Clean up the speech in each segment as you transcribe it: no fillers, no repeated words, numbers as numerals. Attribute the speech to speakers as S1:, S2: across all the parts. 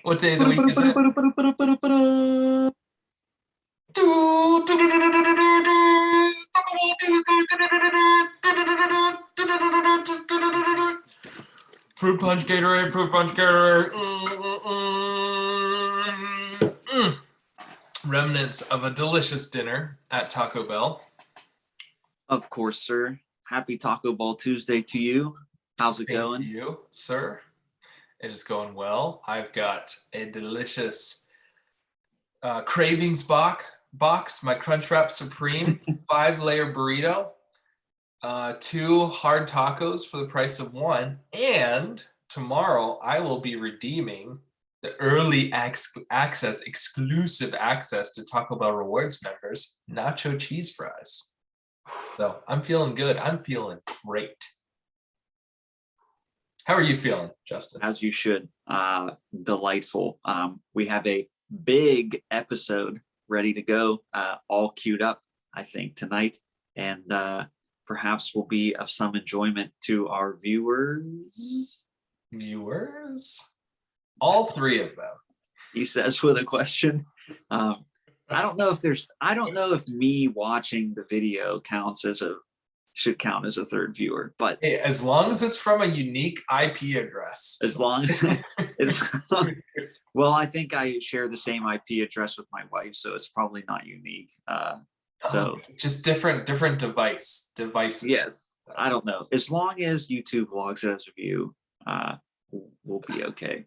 S1: What day of the week is it? Fruit punch Gatorade, fruit punch Gatorade. Remnants of a delicious dinner at Taco Bell.
S2: Of course, sir. Happy Taco Ball Tuesday to you. How's it going?
S1: To you, sir. It is going well. I've got a delicious Cravings box, my Crunchwrap Supreme 5-layer burrito, 2 hard tacos for the price of 1, and tomorrow I will be redeeming the early access, exclusive access to Taco Bell Rewards members, nacho cheese fries. So I'm feeling good. I'm feeling great. How are you feeling, Justin?
S2: As you should. Delightful. We have a big episode ready to go, all queued up, I think, tonight. And perhaps will be of some enjoyment to our viewers.
S1: All 3 of them.
S2: He says with a question. I don't know if me watching the video should count as a third viewer, but
S1: hey, as long as it's from a unique IP address.
S2: As long as it's well, I think I share the same IP address with my wife, so it's probably not unique.
S1: Just different devices.
S2: Yes, I don't know. As long as YouTube logs it as a view, we'll be okay.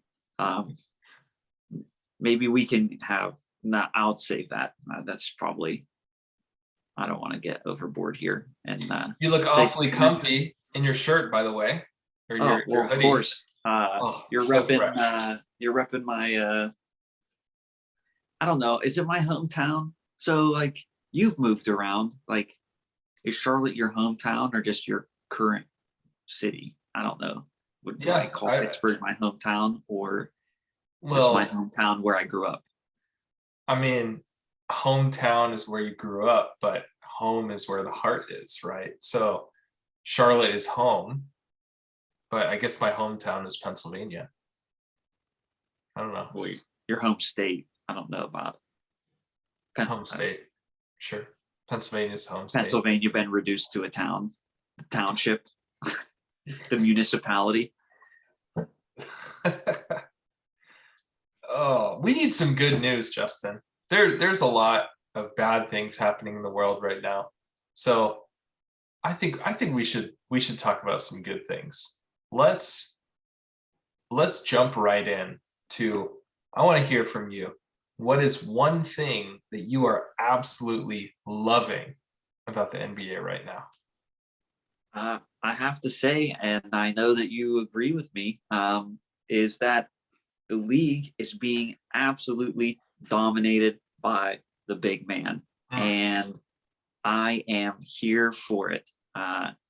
S2: Maybe we can have. Not, I'll save that. That's probably. I don't want to get overboard here. And
S1: you look awfully comfy in your shirt, by the way.
S2: Or your of course. You're so repping. You're repping my. I don't know. Is it my hometown? So like you've moved around. Like, is Charlotte your hometown or just your current city? I don't know. Would I call Pittsburgh my hometown or just my hometown where I grew up?
S1: I mean, hometown is where you grew up, but home is where the heart is, right? So Charlotte is home, but I guess my hometown is Pennsylvania. I don't know.
S2: Well, your home state, I don't know about.
S1: Home state, sure. Pennsylvania's home state.
S2: Pennsylvania been reduced to a town, the township, the municipality.
S1: Oh, we need some good news, Justin. There's a lot of bad things happening in the world right now. So I think we should talk about some good things. Let's jump right in to, I want to hear from you. What is one thing that you are absolutely loving about the NBA right now?
S2: I have to say, and I know that you agree with me, is that the league is being absolutely dominated by the big man. And I am here for it.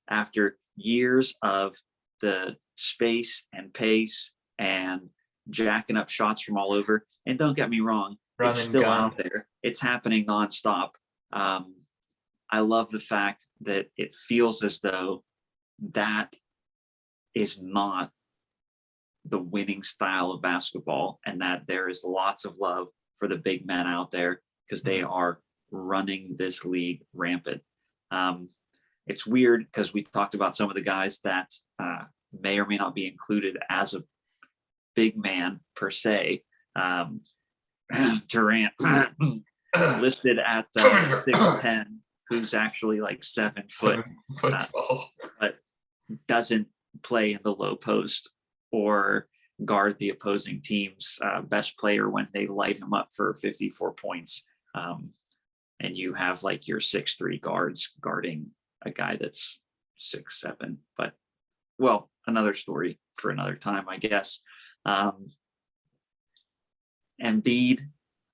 S2: After years of the space and pace and jacking up shots from all over, and don't get me wrong, it's still out there. It's happening nonstop. I love the fact that it feels as though that is not the winning style of basketball, and that there is lots of love for the big men out there because they are running this league rampant. It's weird because we talked about some of the guys that may or may not be included as a big man per se. Durant listed at 6'10", who's actually like 7 foot, but doesn't play in the low post or guard the opposing team's best player when they light him up for 54 points. And you have like your 6'3" guards guarding a guy that's 6'7", but well, another story for another time, I guess. Embiid,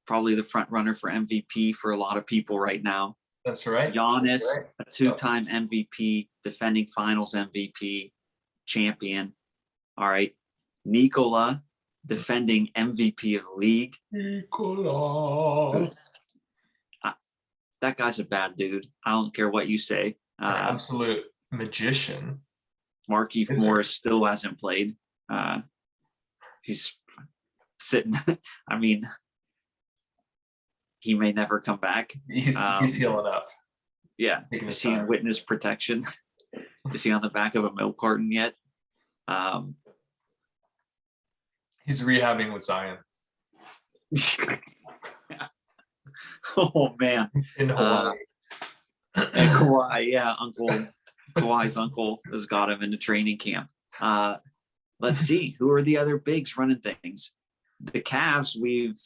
S2: probably the front runner for MVP for a lot of people right now.
S1: That's right.
S2: Giannis, a 2-time MVP, defending finals MVP, champion. All right. Nikola, defending MVP of the league.
S1: Nikola.
S2: That guy's a bad dude. I don't care what you say.
S1: Absolute magician.
S2: Markieff Morris still hasn't played. He's sitting. I mean, he may never come back.
S1: He's healing up.
S2: Yeah,
S1: Taking his
S2: is he in
S1: time.
S2: witness protection? Is he on the back of a milk carton yet?
S1: He's rehabbing with Zion
S2: Oh man,
S1: in Hawaii.
S2: and Kawhi, yeah, Kawhi's uncle has got him into training camp. Let's see, who are the other bigs running things? The Cavs we've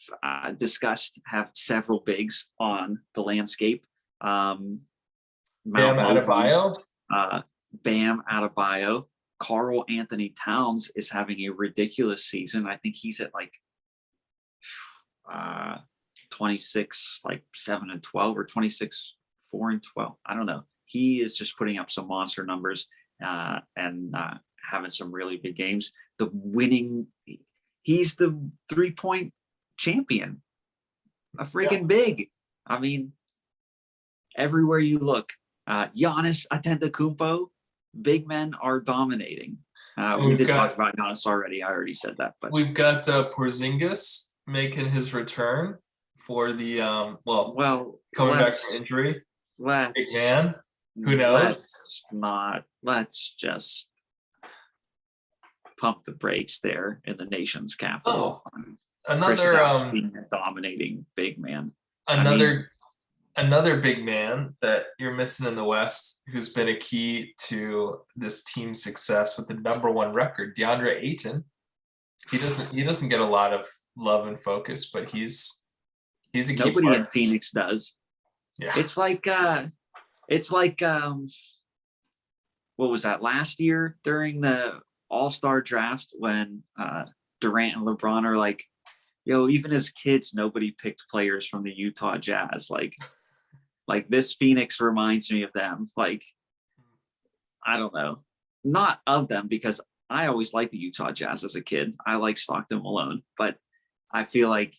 S2: discussed have several bigs on the landscape.
S1: Bam
S2: Mount Mobley,
S1: Adebayo.
S2: Bam Adebayo. Carl Anthony Towns is having a ridiculous season. I think he's at like 26, like 7 and 12, or 26, 4 and 12. I don't know. He is just putting up some monster numbers and having some really big games. He's the 3-point champion. A freaking big. I mean, everywhere you look, Giannis Antetokounmpo, big men are dominating. We did talk about Giannis already. I already said that, but
S1: we've got Porzingis making his return for the coming back from injury. Big man. Who knows?
S2: Let's just pump the brakes there in the nation's capital.
S1: Another
S2: being a dominating big man.
S1: Another big man that you're missing in the West, who's been a key to this team's success with the #1 record, DeAndre Ayton. He doesn't get a lot of love and focus, but he's a key
S2: Nobody
S1: part.
S2: in Phoenix does.
S1: Yeah.
S2: It's like what was that, last year during the All-Star draft when Durant and LeBron are like, yo, even as kids, nobody picked players from the Utah Jazz. Like this Phoenix reminds me of them. Like, I don't know, not of them, because I always liked the Utah Jazz as a kid. I like Stockton Malone, but I feel like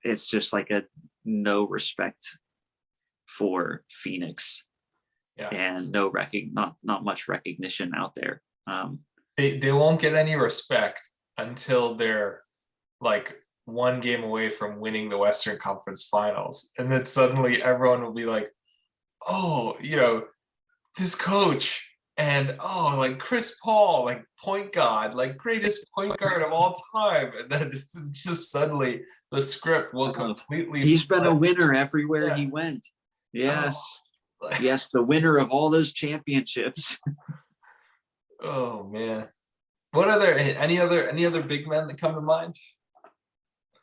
S2: it's just like a no respect for Phoenix.
S1: Yeah.
S2: And not much recognition out there.
S1: They won't get any respect until they're like one game away from winning the Western Conference Finals, and then suddenly everyone will be like, "Oh, this coach, and like Chris Paul, like point guard, like greatest point guard of all time," and then it's just suddenly the script will completely.
S2: He's been a winner everywhere he went. Yes. Yes, the winner of all those championships.
S1: Oh man. What any other big men that come to mind?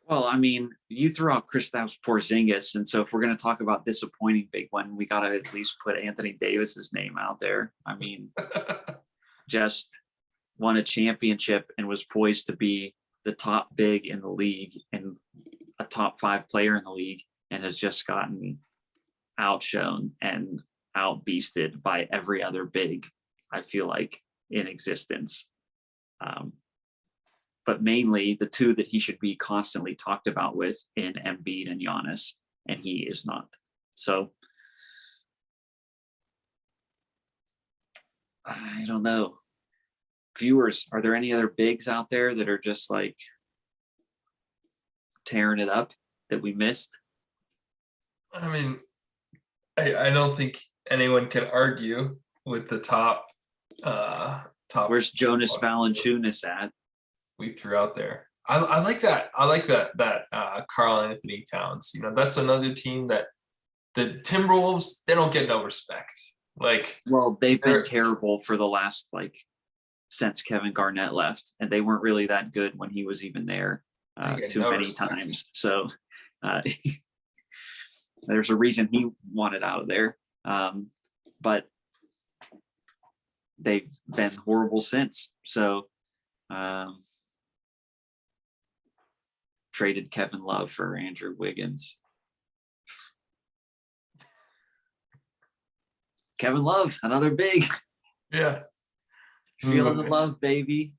S2: Well, I mean, you threw out Kristaps Porzingis, and so if we're going to talk about disappointing big one, we got to at least put Anthony Davis's name out there. I mean, just won a championship and was poised to be the top big in the league and a top 5 player in the league, and has just gotten outshone and outbeasted by every other big, I feel like, in existence. But mainly the two that he should be constantly talked about with in Embiid and Giannis, and he is not. So I don't know. Viewers, are there any other bigs out there that are just like tearing it up that we missed?
S1: I mean, I don't think anyone can argue with the top.
S2: Where's Jonas Valanciunas at?
S1: We threw out there. I like that. I like that Karl Anthony Towns. That's another team that the Timberwolves, they don't get no respect.
S2: Well, they've been terrible for the last since Kevin Garnett left, and they weren't really that good when he was even there many times. So there's a reason he wanted out of there. But they've been horrible since. So traded Kevin Love for Andrew Wiggins. Kevin Love, another big.
S1: Yeah.
S2: Feeling the love, baby.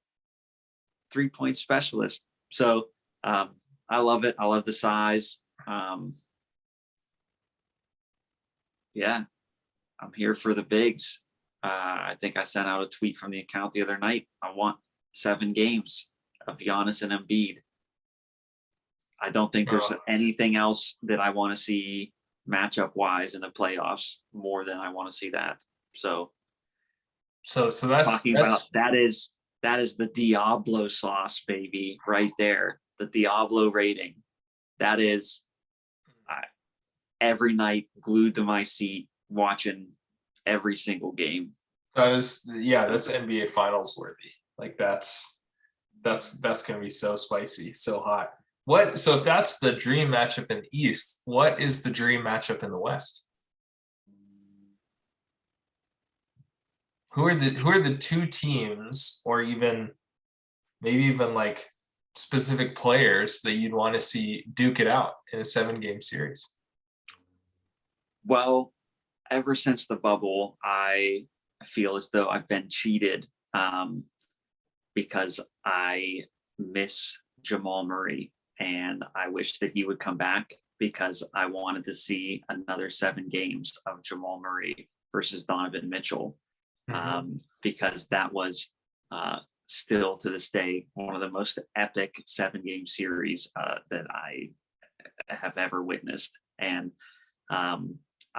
S2: 3-point specialist. So I love it. I love the size. Yeah, I'm here for the bigs. I think I sent out a tweet from the account the other night. I want 7 games of Giannis and Embiid. I don't think there's
S1: Oh.
S2: anything else that I want to see matchup wise in the playoffs more than I want to see that. So
S1: So that's
S2: talking about that is the Diablo sauce, baby, right there. The Diablo rating. That is every night glued to my seat watching every single game.
S1: that's NBA Finals worthy. Like that's gonna be so spicy, so hot. So if that's the dream matchup in the East, what is the dream matchup in the West? Who are the two teams, or even maybe even like specific players that you'd want to see duke it out in a 7-game series?
S2: Well, ever since the bubble, I feel as though I've been cheated because I miss Jamal Murray and I wish that he would come back because I wanted to see another 7 games of Jamal Murray versus Donovan Mitchell because that was still to this day one of the most epic 7-game series that I have ever witnessed. And I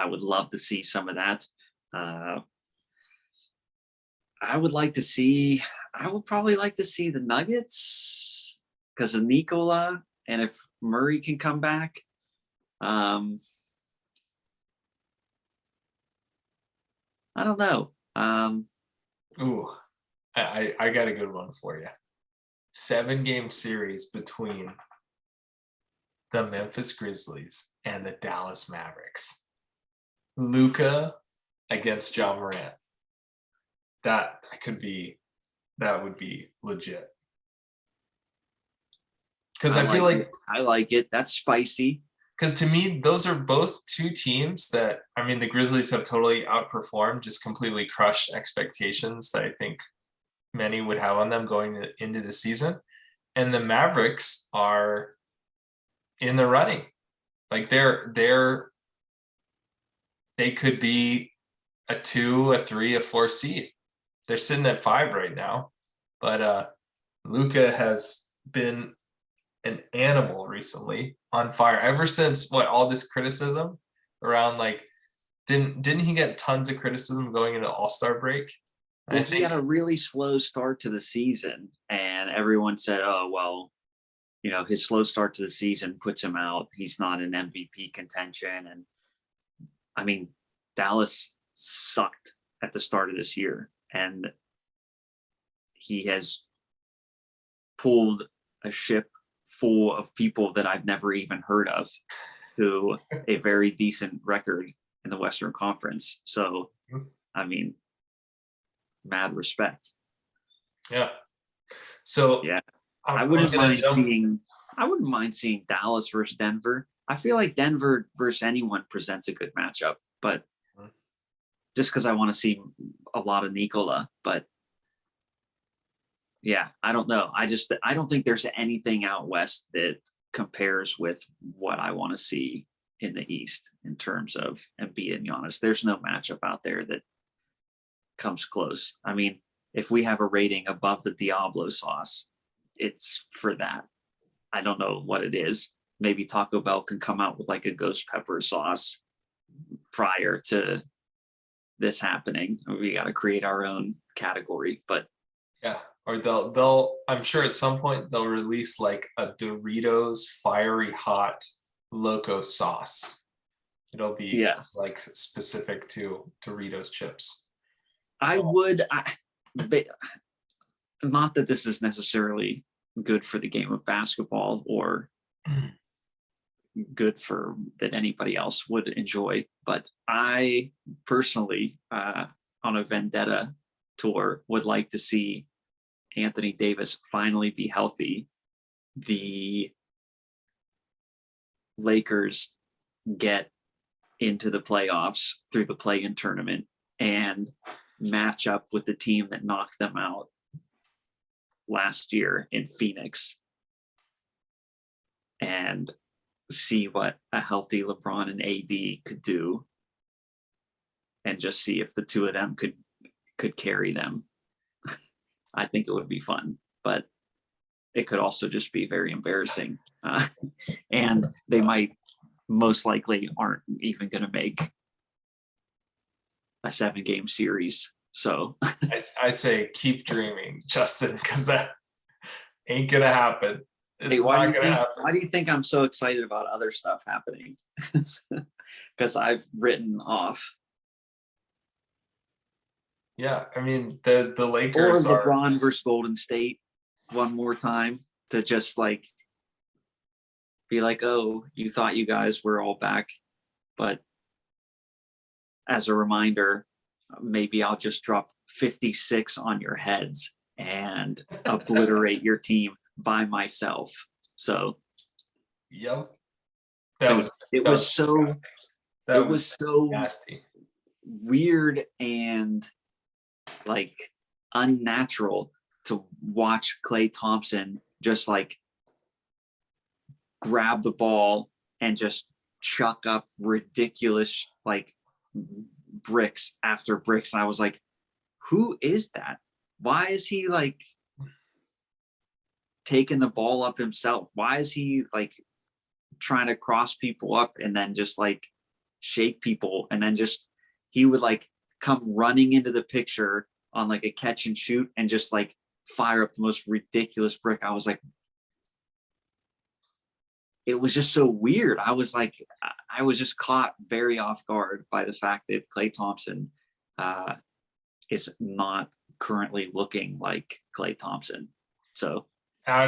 S2: would love to see some of that. I would probably like to see the Nuggets because of Nikola, and if Murray can come back. I don't know.
S1: Ooh, I got a good one for you. 7-game series between the Memphis Grizzlies and the Dallas Mavericks. Luka against Ja Morant. That would be legit. Because I feel like
S2: I like it. That's spicy.
S1: Because to me, those are both two teams that, I mean, the Grizzlies have totally outperformed, just completely crushed expectations that I think many would have on them going into the season. And the Mavericks are in the running. Like they could be a 2, a 3, a 4 seed. They're sitting at 5 right now. But Luka has been an animal recently, on fire ever since all this criticism around, like, didn't he get tons of criticism going into All-Star break?
S2: Well, he had a really slow start to the season, and everyone said, "Oh, well, his slow start to the season puts him out. He's not in MVP contention." And I mean, Dallas sucked at the start of this year, and he has pulled a ship full of people that I've never even heard of to a very decent record in the Western Conference. So, I mean, mad respect.
S1: Yeah. So
S2: yeah, I wouldn't mind seeing Dallas versus Denver. I feel like Denver versus anyone presents a good matchup, but just because I want to see a lot of Nikola, but yeah, I don't know. I don't think there's anything out west that compares with what I want to see in the East in terms of Embiid and Giannis. There's no matchup out there that comes close. I mean, if we have a rating above the Diablo sauce, it's for that. I don't know what it is. Maybe Taco Bell can come out with like a ghost pepper sauce prior to this happening. We got to create our own category, but
S1: yeah. Or they'll I'm sure at some point they'll release like a Doritos fiery hot loco sauce. It'll be like specific to Doritos chips.
S2: But not that this is necessarily good for the game of basketball or good for that anybody else would enjoy, but I personally on a vendetta tour would like to see Anthony Davis finally be healthy. The Lakers get into the playoffs through the play-in tournament and match up with the team that knocked them out last year in Phoenix and see what a healthy LeBron and AD could do and just see if the two of them could carry them. I think it would be fun, but it could also just be very embarrassing. And they might most likely aren't even going to make a 7-game series. So
S1: I say keep dreaming, Justin, because that ain't gonna happen. It's
S2: hey,
S1: not gonna happen.
S2: why do you think I'm so excited about other stuff happening? Because I've written off.
S1: Yeah, I mean the
S2: Or
S1: Lakers are.
S2: LeBron versus Golden State one more time to just like be like, oh, you thought you guys were all back, but as a reminder, maybe I'll just drop 56 on your heads and obliterate your team by myself. So
S1: Yep.
S2: it was so
S1: nasty.
S2: weird and like unnatural to watch Klay Thompson just like grab the ball and just chuck up ridiculous like bricks after bricks. And I was like, who is that? Why is he like taking the ball up himself? Why is he like trying to cross people up and then just like shake people? And then just he would like come running into the picture on like a catch and shoot and just like fire up the most ridiculous brick. I was like, it was just so weird. I was like, I was just caught very off guard by the fact that Klay Thompson is not currently looking like Klay Thompson. So,
S1: I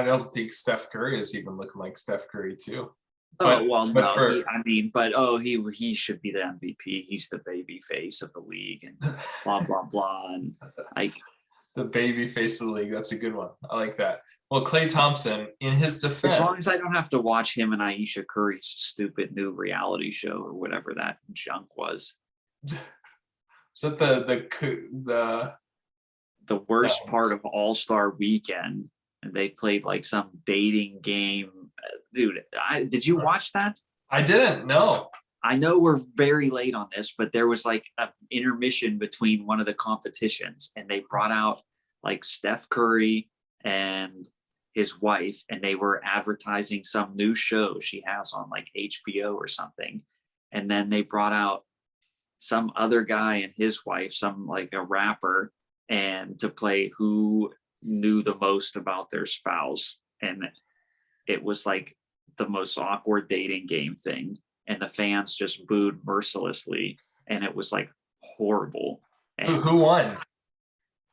S1: don't think Steph Curry is even looking like Steph Curry too.
S2: He should be the MVP. He's the baby face of the league and blah blah blah. And like
S1: the baby face of the league. That's a good one. I like that. Well, Klay Thompson, in his defense,
S2: as long as I don't have to watch him and Aisha Curry's stupid new reality show or whatever that junk was.
S1: Is that the
S2: worst part of All-Star Weekend? And they played like some dating game. Dude, did you watch that?
S1: I didn't. No.
S2: I know we're very late on this, but there was like an intermission between one of the competitions, and they brought out like Steph Curry and his wife, and they were advertising some new show she has on like HBO or something. And then they brought out some other guy and his wife, some like a rapper, and to play who knew the most about their spouse. And it was like the most awkward dating game thing. And the fans just booed mercilessly. And it was like horrible. And
S1: who won?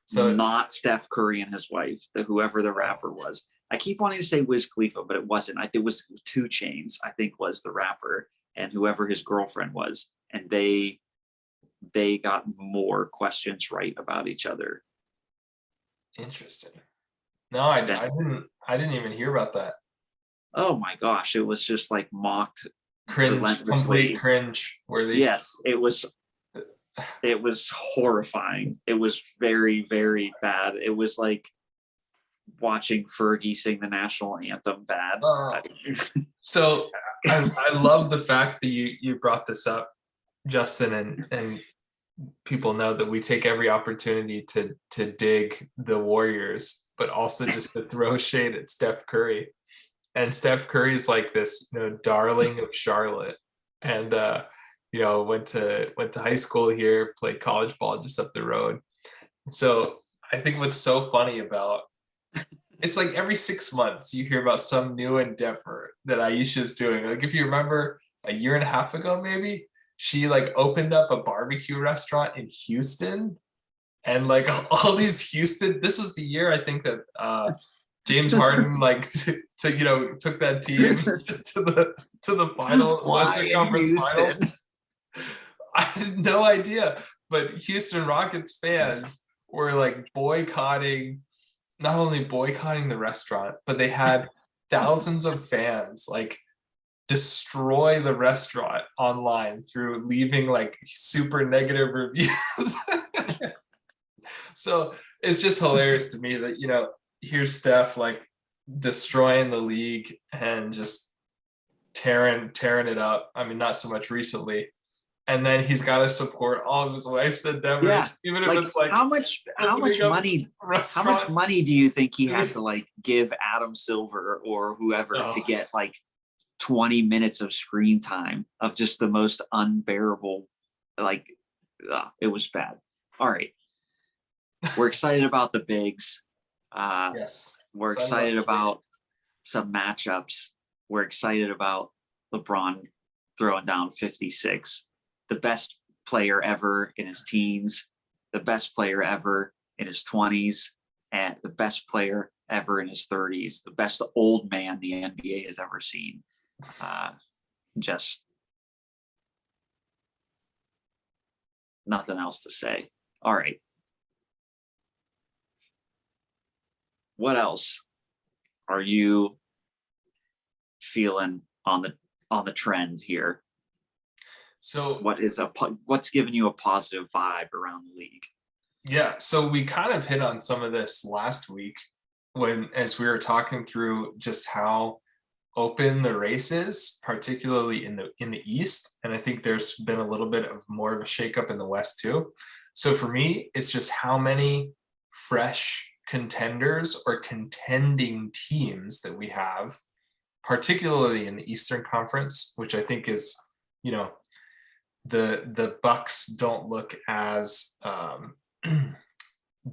S2: So not Steph Curry and his wife, whoever the rapper was. I keep wanting to say Wiz Khalifa, but it wasn't. It was 2 Chainz, I think, was the rapper, and whoever his girlfriend was. And they got more questions right about each other.
S1: Interesting. No, I didn't even hear about that.
S2: Oh my gosh, it was just like mocked,
S1: complete cringe worthy.
S2: Yes, it was horrifying. It was very, very bad. It was like watching Fergie sing the national anthem bad.
S1: So I love the fact that you brought this up, Justin, and people know that we take every opportunity to dig the Warriors, but also just to throw shade at Steph Curry. And Steph Curry's like this, darling of Charlotte, and went to high school here, played college ball just up the road. So I think what's so funny about it's like every 6 months you hear about some new endeavor that Aisha's doing. Like if you remember a year and a half ago, maybe she like opened up a barbecue restaurant in Houston, and like all these Houston. This was the year I think that James Harden took that team to the final Western Conference Finals. I had no idea, but Houston Rockets fans were like not only boycotting the restaurant, but they had thousands of fans like destroy the restaurant online through leaving like super negative reviews. So it's just hilarious to me that, here's Steph like destroying the league and just tearing it up. I mean, not so much recently. and then he's got to support all of his wife's endeavors,
S2: Yeah.
S1: even if
S2: Like
S1: it's like
S2: how much
S1: opening up a
S2: how
S1: restaurant.
S2: much money do you think he had to like give Adam Silver or whoever to
S1: Oh.
S2: get like 20 minutes of screen time of just the most unbearable, like it was bad. All right. We're excited about the bigs.
S1: Yes,
S2: We're
S1: Excited about
S2: excited
S1: the
S2: about some matchups. We're excited about LeBron throwing down 56, the best player ever in his teens, the best player ever in his 20s, and the best player ever in his 30s, the best old man the NBA has ever seen. Just nothing else to say. All right. What else are you feeling on the trend here?
S1: So
S2: What's giving you a positive vibe around the league?
S1: yeah, so we kind of hit on some of this last week as we were talking through just how open the race is, particularly in the East, and I think there's been a little bit of more of a shakeup in the West too. So for me, it's just how many fresh contenders or contending teams that we have, particularly in the Eastern Conference, which I think is, the Bucks don't look as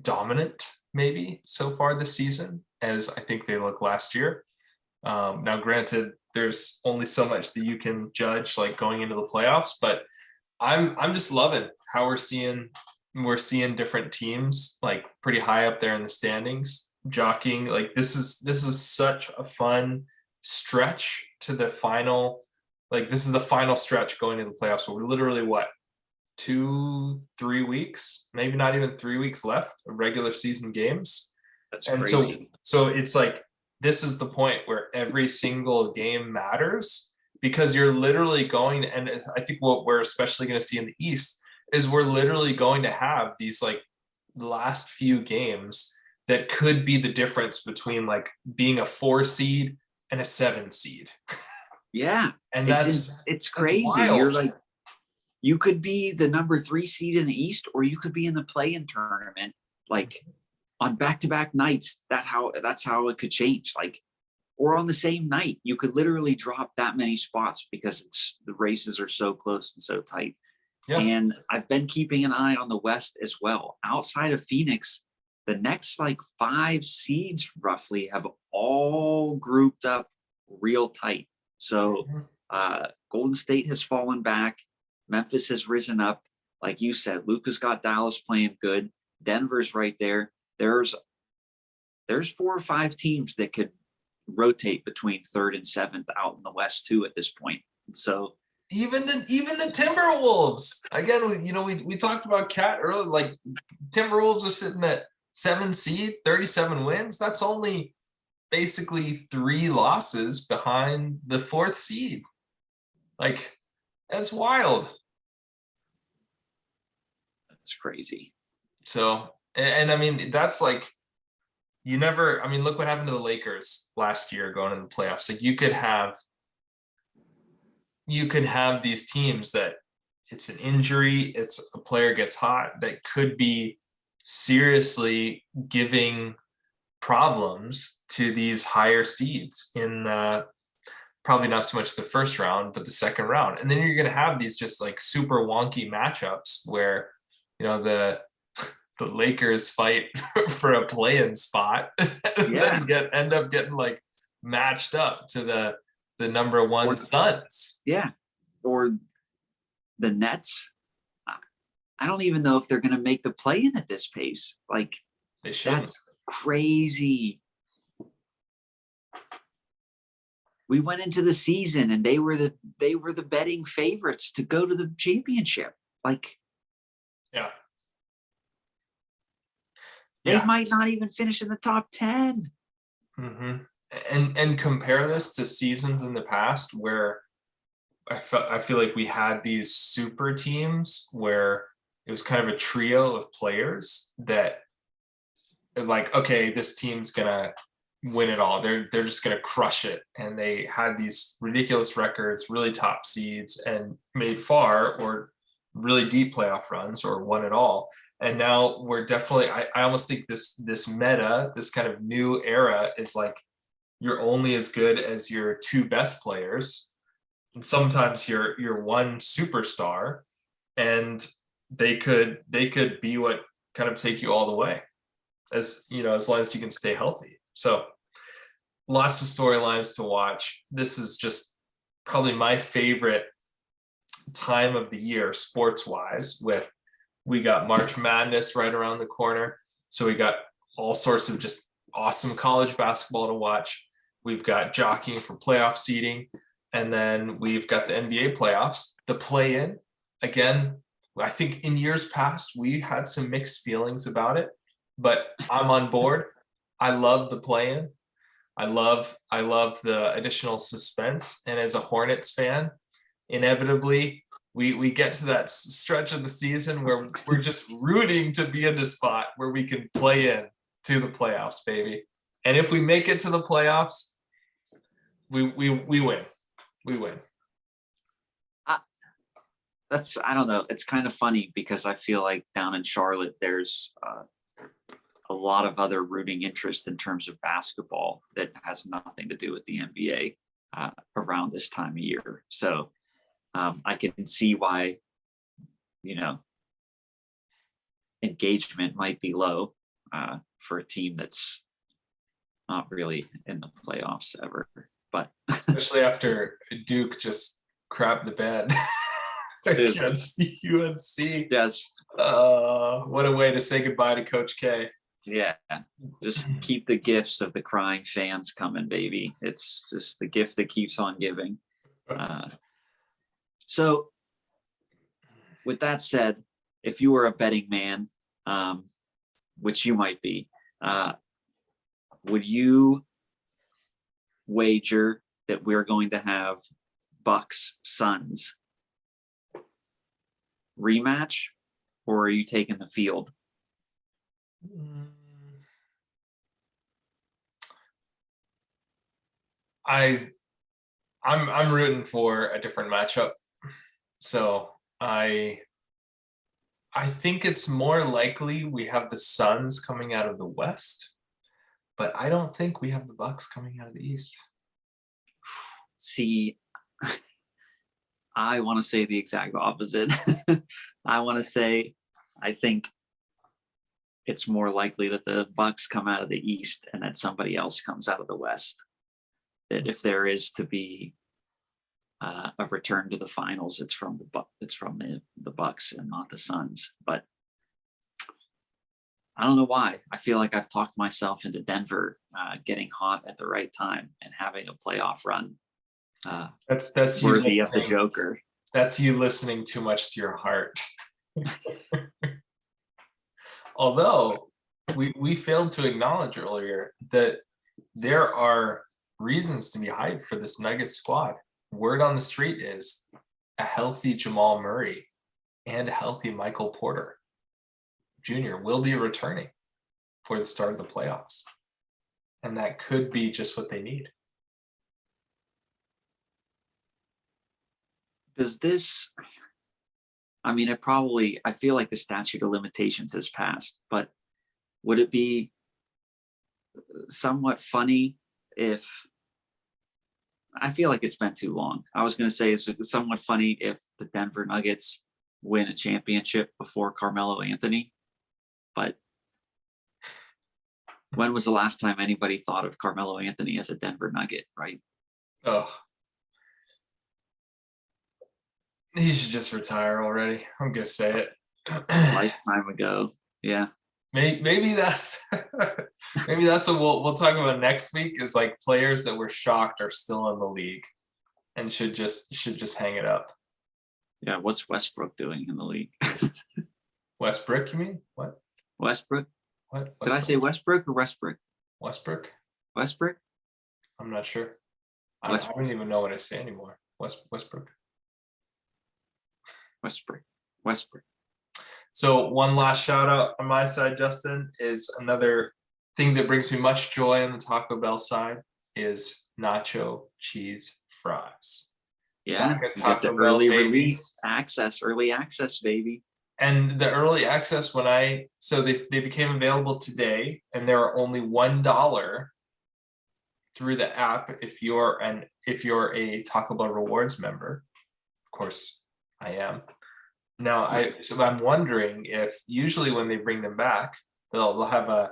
S1: dominant maybe so far this season as I think they looked last year. Now, granted, there's only so much that you can judge like going into the playoffs, but I'm just loving how we're seeing different teams like pretty high up there in the standings jockeying. Like this is such a fun stretch to the final. Like this is the final stretch going into the playoffs. So we're literally what, 2-3 weeks, maybe not even 3 weeks left of regular season games.
S2: That's
S1: And
S2: crazy.
S1: so it's like this is the point where every single game matters, because you're literally going, and I think what we're especially going to see in the East is we're literally going to have these like last few games that could be the difference between like being a 4 seed and a 7 seed.
S2: Yeah.
S1: And
S2: it's crazy.
S1: wild.
S2: You're like, you could be the number 3 seed in the East, or you could be in the play-in tournament, like on back-to-back nights. That's how it could change. Like, or on the same night, you could literally drop that many spots because the races are so close and so tight.
S1: Yeah.
S2: And I've been keeping an eye on the West as well. Outside of Phoenix, the next like 5 seeds roughly have all grouped up real tight. So Golden State has fallen back. Memphis has risen up. Like you said, Luka's got Dallas playing good. Denver's right there. There's 4 or 5 teams that could rotate between 3rd and 7th out in the West too at this point. So
S1: even the Timberwolves, again, we talked about Cat earlier. Like Timberwolves are sitting at 7 seed, 37 wins. That's only basically 3 losses behind the 4th seed. Like that's wild.
S2: That's crazy.
S1: So, and I mean, that's like, look what happened to the Lakers last year going into the playoffs. Like you could have these teams that it's an injury, it's a player gets hot that could be seriously giving problems to these higher seeds in probably not so much the first round, but the second round. And then you're going to have these just like super wonky matchups where, the Lakers fight for a play-in spot and then end up getting like matched up to the number 1 Suns.
S2: Yeah. Or the Nets. I don't even know if they're going to make the play-in at this pace. Like
S1: they should.
S2: That's crazy. We went into the season and they were the betting favorites to go to the championship. Like,
S1: yeah.
S2: They might not even finish in the top 10.
S1: Mm-hmm. And compare this to seasons in the past where I feel like we had these super teams where it was kind of a trio of players that like, okay, this team's gonna win it all. They're just gonna crush it. And they had these ridiculous records, really top seeds, and made far or really deep playoff runs or won it all. And now we're definitely, I almost think this meta, this kind of new era is like you're only as good as your two best players. And sometimes you're one superstar, and they could be what kind of take you all the way, as you know, as long as you can stay healthy. So lots of storylines to watch. This is just probably my favorite time of the year sports wise. With we got March Madness right around the corner, so we got all sorts of just awesome college basketball to watch. We've got jockeying for playoff seeding, and then we've got the NBA playoffs, the play-in. Again, I think in years past we had some mixed feelings about it, but I'm on board. I love the play-in. I love the additional suspense, and as a Hornets fan, inevitably we get to that stretch of the season where we're just rooting to be in a spot where we can play in to the playoffs, baby. And if we make it to the playoffs, we win. We win.
S2: I don't know. It's kind of funny because I feel like down in Charlotte, there's a lot of other rooting interest in terms of basketball that has nothing to do with the NBA around this time of year. So I can see why, engagement might be low for a team that's not really in the playoffs ever. But
S1: especially after Duke just crapped the bed against UNC.
S2: Just
S1: what a way to say goodbye to Coach K.
S2: Yeah, just keep the gifts of the crying fans coming, baby. It's just the gift that keeps on giving. So with that said, if you were a betting man, which you might be, would you wager that we're going to have Bucks Suns rematch, or are you taking the field?
S1: I'm rooting for a different matchup. So I think it's more likely we have the Suns coming out of the West, but I don't think we have the Bucks coming out of the East.
S2: See, I want to say the exact opposite. I want to say I think it's more likely that the Bucks come out of the East and that somebody else comes out of the West. That if there is to be a return to the finals, it's from the Bucks and not the Suns. But I don't know why. I feel like I've talked myself into Denver getting hot at the right time and having a playoff run.
S1: That's
S2: worthy of the Joker.
S1: That's you listening too much to your heart. Although we failed to acknowledge earlier that there are reasons to be hyped for this Nuggets squad. Word on the street is a healthy Jamal Murray and a healthy Michael Porter Jr. will be returning for the start of the playoffs. And that could be just what they need.
S2: Does this, I feel like the statute of limitations has passed, but would it be somewhat funny if, I feel like it's been too long. I was going to say it's somewhat funny if the Denver Nuggets win a championship before Carmelo Anthony, but when was the last time anybody thought of Carmelo Anthony as a Denver Nugget, right?
S1: Oh, he should just retire already. I'm going to say it.
S2: Lifetime ago. Yeah.
S1: Maybe that's maybe that's what we'll talk about next week, is like players that we're shocked are still in the league and should just hang it up.
S2: Yeah, what's Westbrook doing in the league?
S1: Westbrook, you mean? What?
S2: Westbrook?
S1: What? Westbrook?
S2: Did I say Westbrook or Westbrook?
S1: Westbrook?
S2: Westbrook?
S1: I'm not sure. I don't even know what I say anymore. Westbrook.
S2: Westbrook.
S1: So one last shout out on my side, Justin, is another thing that brings me much joy on the Taco Bell side is nacho cheese fries.
S2: Yeah,
S1: Back at
S2: you got the
S1: Taco Bell,
S2: early
S1: baby.
S2: release access, early access, baby.
S1: And the early access so they became available today, and there are only $1 through the app if you're a Taco Bell Rewards member. Of course, I am. Now I'm wondering if usually when they bring them back, they'll have a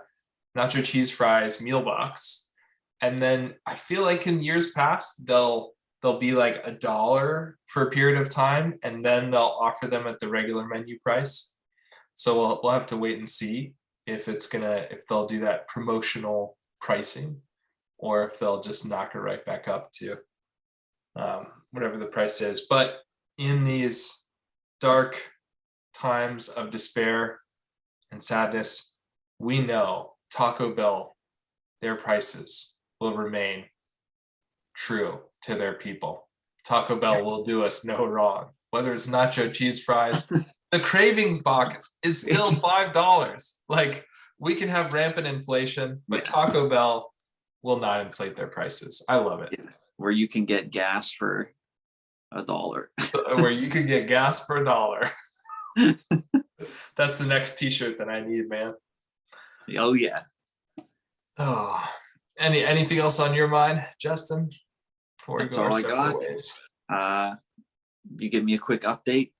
S1: nacho cheese fries meal box, and then I feel like in years past they'll be like $1 for a period of time, and then they'll offer them at the regular menu price. So we'll have to wait and see if they'll do that promotional pricing, or if they'll just knock it right back up to whatever the price is. But in these dark times of despair and sadness, we know Taco Bell, their prices will remain true to their people. Taco Bell will do us no wrong. Whether it's nacho cheese fries, the cravings box is still $5. Like, we can have rampant inflation, but Taco Bell will not inflate their prices. I love it.
S2: Where you can get gas for $1.
S1: Where you can get gas for $1. That's the next t-shirt that I need, man.
S2: Oh yeah.
S1: Oh, anything else on your mind, Justin? Before we
S2: That's
S1: go
S2: all
S1: our
S2: I
S1: separate
S2: got.
S1: ways?
S2: You give me a quick update.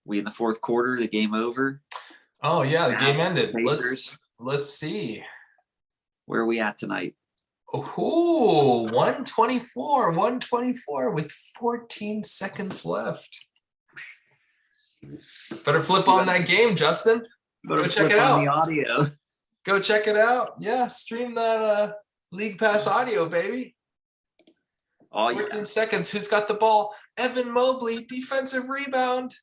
S2: We in the fourth quarter, the game over.
S1: Oh yeah, the game ended.
S2: Pacers.
S1: Let's see.
S2: Where are we at tonight?
S1: Oh, 124 with 14 seconds left. Better flip on that game, Justin. Go check it out.
S2: The audio.
S1: Go check it out. Yeah, stream that League Pass audio, baby.
S2: Oh,
S1: 14 seconds. Who's got the ball? Evan Mobley, defensive rebound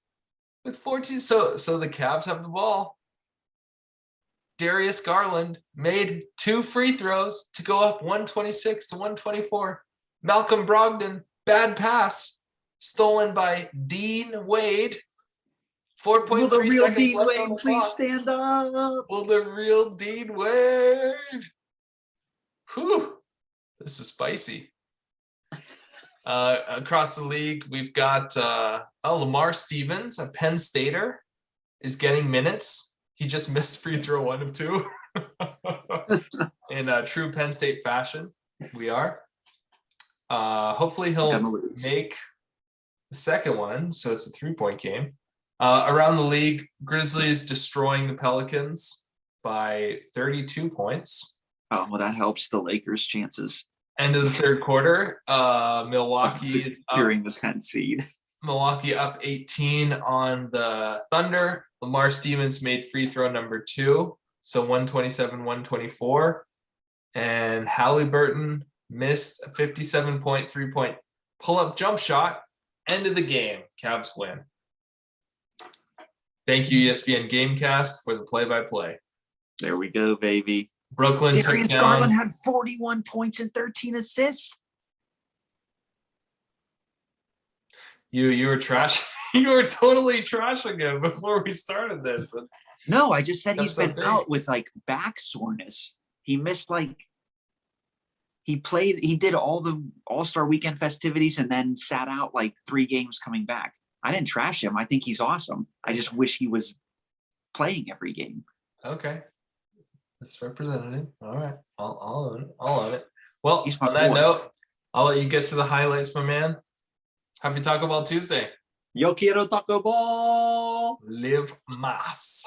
S1: with 14. So the Cavs have the ball. Darius Garland made 2 free throws to go up 126 to 124. Malcolm Brogdon, bad pass, stolen by Dean Wade. 4.3
S2: Will the real
S1: seconds
S2: Dean
S1: left on
S2: Wade
S1: the
S2: please
S1: clock.
S2: stand up?
S1: Will the real Dean Wade? Whew, this is spicy. Across the league, we've got Lamar Stevens, a Penn Stater, is getting minutes. He just missed free throw 1 of 2. In true Penn State fashion, we are. Hopefully he'll make the second one, so it's a 3-point game. Around the league, Grizzlies destroying the Pelicans by 32 points.
S2: Oh, well, that helps the Lakers' chances.
S1: End of the third quarter, Milwaukee
S2: securing the 10th seed.
S1: Milwaukee up 18 on the Thunder. Lamar Stevens made free throw number 2, so 127-124. And Halliburton missed a 57-point 3-point pull-up jump shot. End of the game. Cavs win. Thank you, ESPN Gamecast, for the play-by-play.
S2: There we go, baby.
S1: Brooklyn
S2: Darius
S1: took down.
S2: Garland had 41 points and 13 assists.
S1: You were trash. You were totally trashing him before we started this.
S2: No, I just said
S1: That's
S2: he's
S1: so
S2: been
S1: big.
S2: out with like back soreness. He missed he did all the All-Star weekend festivities and then sat out like 3 games coming back. I didn't trash him. I think he's awesome. I just wish he was playing every game.
S1: Okay. That's representative. All right. I'll own it. I'll own it. Well,
S2: He's my
S1: on that
S2: boy.
S1: note, I'll let you get to the highlights, my man. Happy Taco Bell Tuesday.
S2: Yo quiero Taco Ball.
S1: Live mas.